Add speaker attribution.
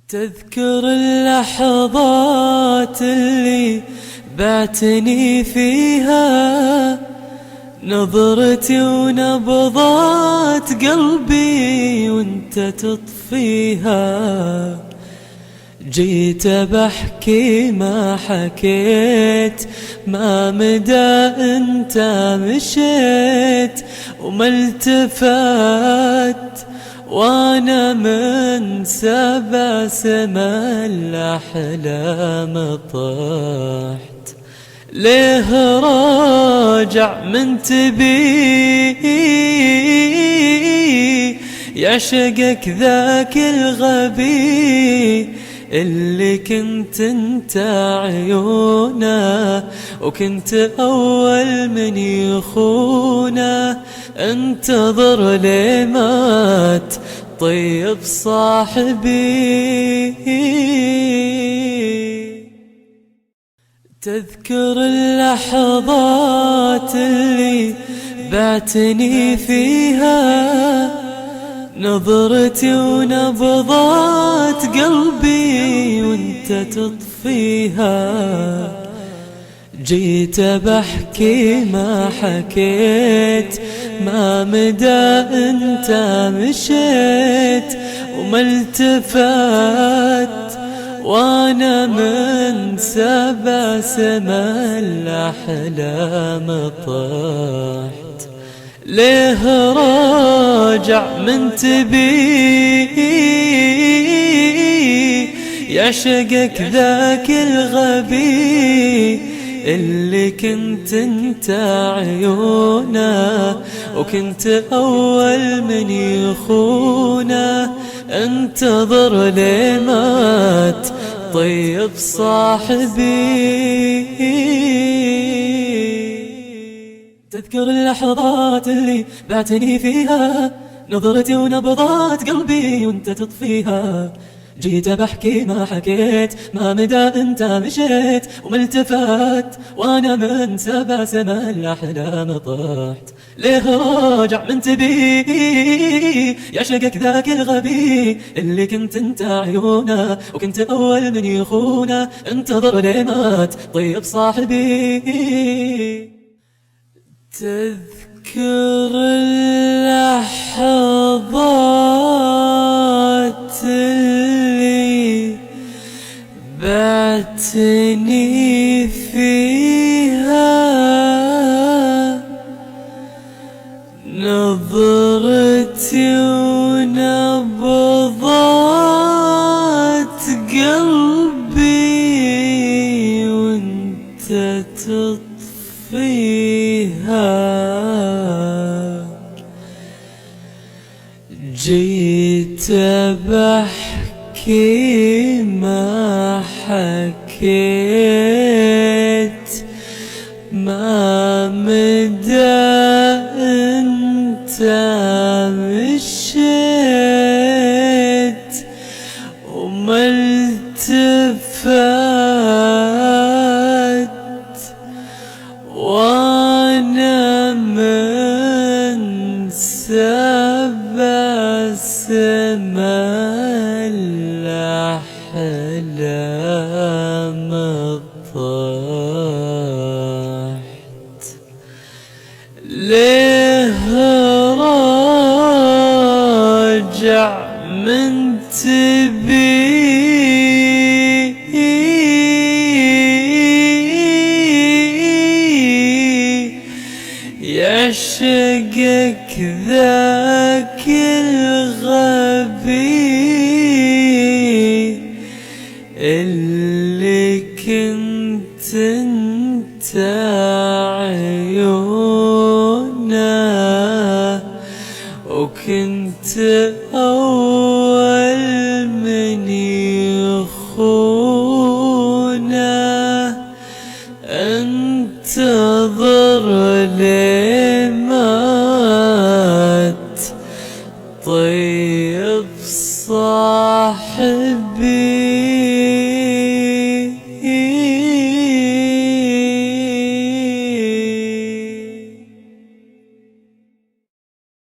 Speaker 1: تذكر اللحظات اللي بعتني فيها، نظرتي ونبضات قلبي وانت تطفيها. جيت بحكي ما حكيت، ما مدى انت مشيت وما التفت، وانا من 7 سما الاحلام طحت. ليه راجع من تبي يعشقك ذاك الغبي اللي كنت انت عيونه وكنت اول من يخونه. انتظر لي مات طيب صاحبي. تذكر اللحظات اللي بعتني فيها، نظرتي ونبضات قلبي وانت تطفيها. جيت بحكي ما حكيت، ما مدى انت مشيت وما التفت، وانا من 7 سما الاحلام طحت. ليه راجع من تبي يعشقك ذاك الغبي اللي كنت انت عيونه وكنت اول من يخونه. انتظر لي مات طيب صاحبي. تذكر اللحظات اللي بعتني فيها، نظرتي ونبضات قلبي وانت تطفيها. جيت بحكي ما حكيت، ما مدى انت مشيت وما التفت، وانا من 7 سما الاحلام طحت. ليه راجع من تبي يعشقك ذاك الغبي اللي كنت انت عيونه وكنت اول من يخونه. انتظر لي مات طيب صاحبي. تذكر اللحظات اللي بعتني فيها، نظرتي ونبضات قلبي وانت تطفيها. جيت بحكي ما حكيت، ما مدى انت مشيت وما التفت، وانا من 7 سما الاحلام طحت. ليه راجع من تبي يعشقك ذاك الغبي اللي كنت انت عيونه وكنت اول من يخونه. انتظر لي مات طيب صاحبي.